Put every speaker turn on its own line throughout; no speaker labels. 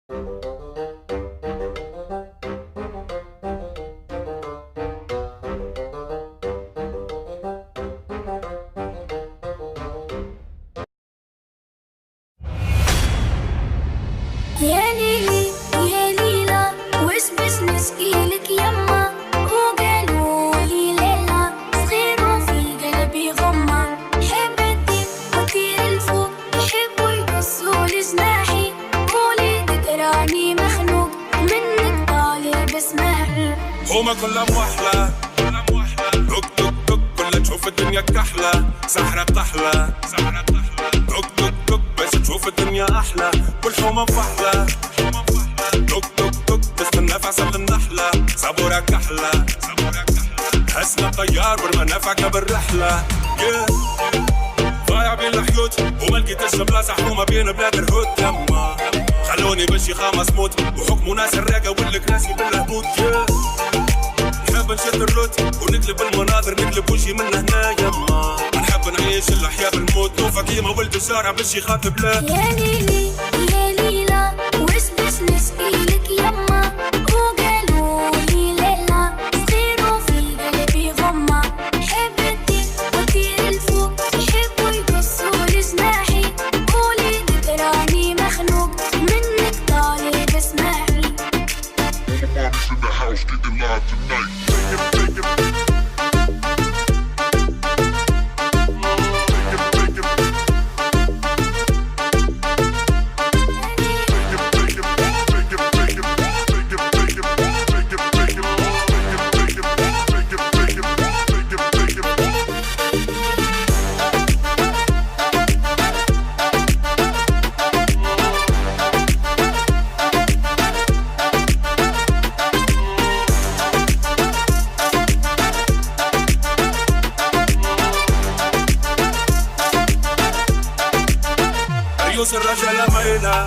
يا ليلي يا ليلى وش بس نسقيلك يما وقالوا لي ليلى صغير وفي قلبي غمة حبتك وطير الفوق يحبوا يقصوا لجناحي قولي تقراني مخنوق منك طالب اسمعي
هما كلها موحلة دق دق دق كلها تشوف الدنيا كحلة سحرة قحلة دق دق دق بس تشوف الدنيا أحلى والحومة مفحلة دق دق دق تستنى في عسل النحلة صبورة كحلة هسنا طيار والمنافعك بالرحلة ضايع بين الحيوت وما لقيتش بلاصة حكومة بين بلاد الهود يما خلوني بالشيخة مسموت وحكموا ناس الراقة والكراسي بالهبوط نحب نشد الروت ونقلب المناظر نقلب وجهي من هنا يما نحب نعيش الأحياء بالموت نوفا كيما ولد الشارع بالشيخة بلا
يا ليلي يا ليلى وش بس نسقيلك يما وقالوا لي ليلى صغير وفي قلبي غمة حبتك وطير الفوق يحبوا يقصوا لجناحي قولي تقراني مخنوق منك طالب اسمعي
All the parties in the house getting live tonight. Take it.
ريوس الرجالة مايلة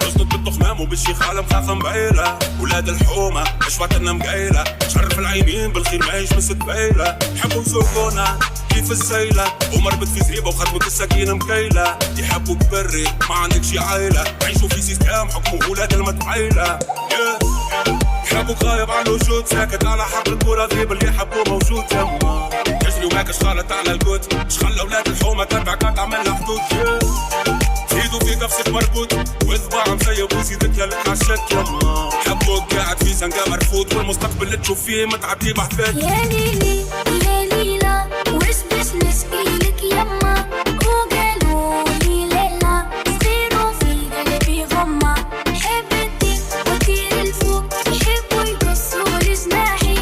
رزقك بالطخمام وبالشيخ عالم خاخة مبايلة ولاد الحومة اشواتنا مقايلة شرف العينين بالخير ما يجمس قبايلة حبوا يسوقونا كيف السيلة ومربط في زريبة وخدمة السكينة مكيلة يحبوا بري ما عندك شي عايلة عيشوا في سيستم حكموا ولاد المتعايلة يحبوك غايب عن الوجود ساكت على حق الكورة غريب اللي يحبوه موجود يما تجري وماك شغالة على القوت شخل أولاد الحومة تتبعك تعمل حدود زيدوا في قفصك مربوط وإذباع مسيب وزيدك يالك عالشك يما حبوك قاعد في زنقة مرفوض والمستقبل اللي تشوف فيه متعدي بحثك
يا ليلي يا ليلى وش بس نسقيلك يما وقالوا لي ليلى صغير وفي قلبي غمة حبتك وطير الفوق يحبوا يقصوا لجناحي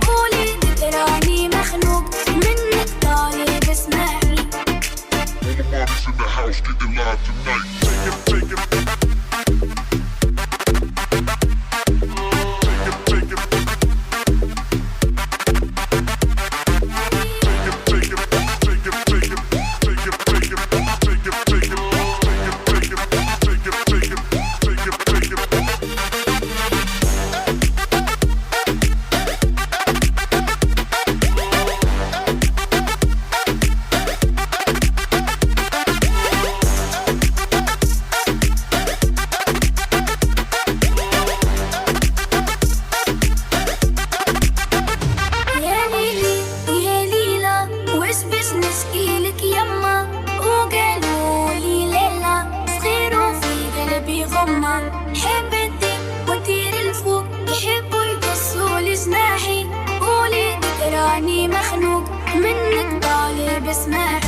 قولي تقراني مخنوق منك طالب اسمعي
All the parties in the house getting live tonight. Take it.
حبتك وطير الفوق يحبوا يقصوا لجناحي قولي تقراني مخنوق منك طالب اسمعي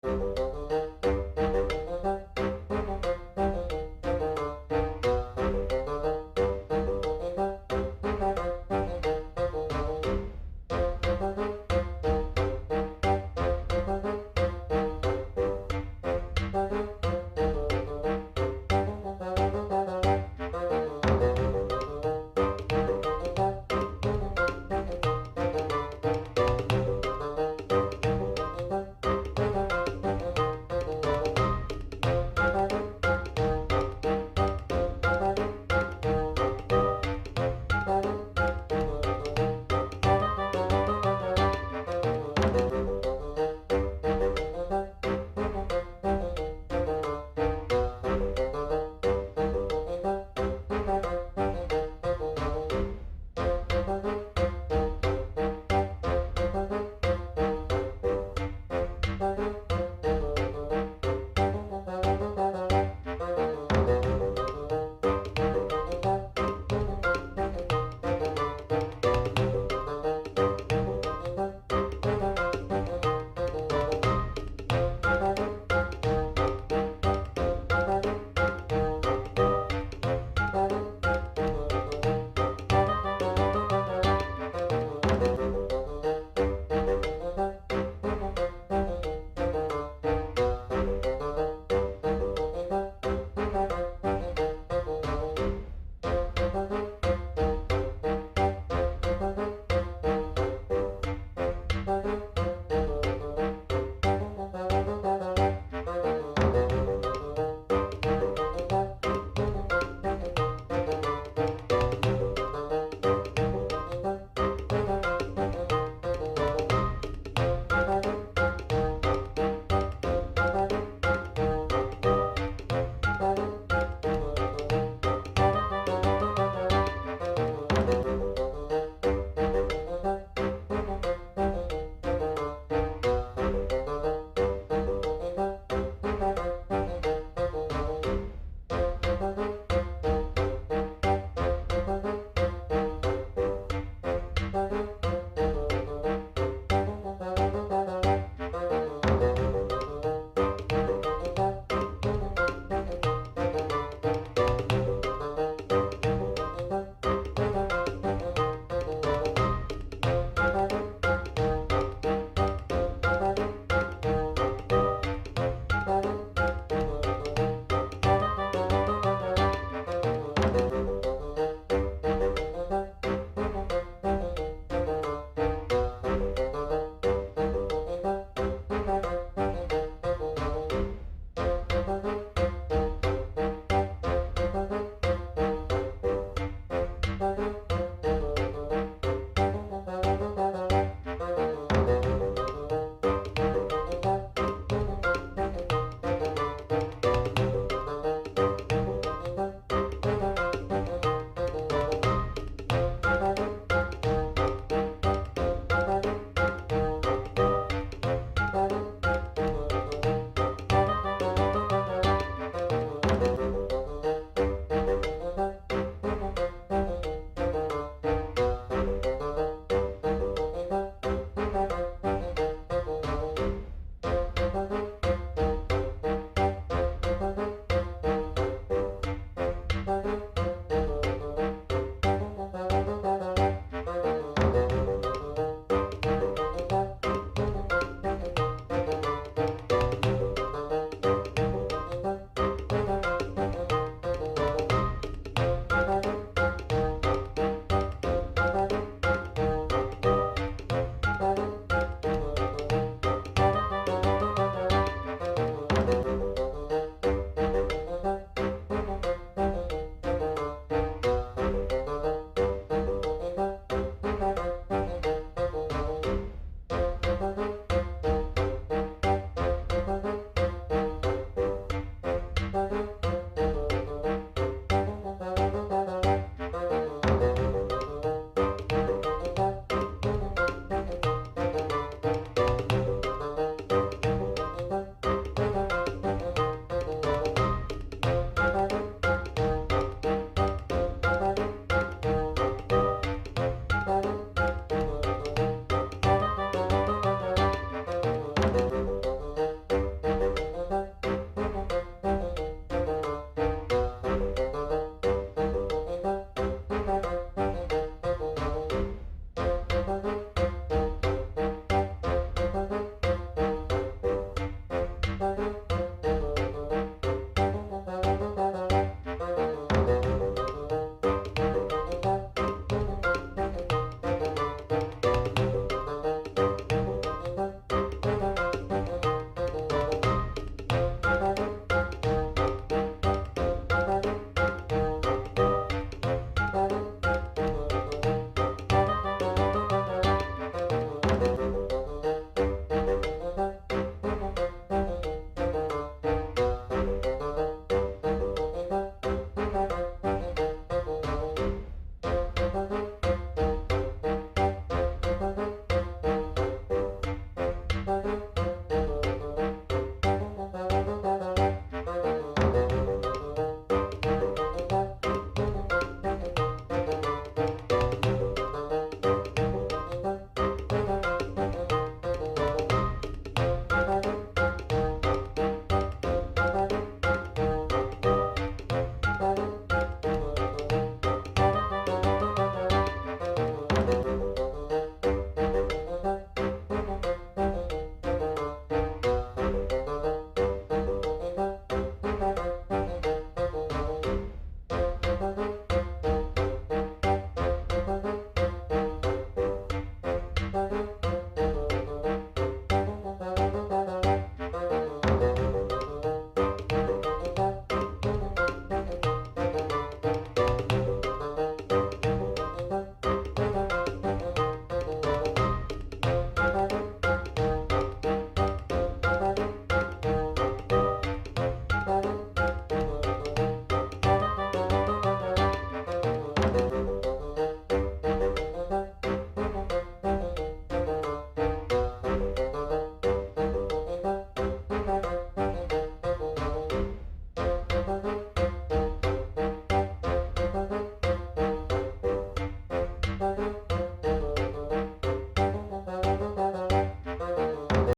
Thank you.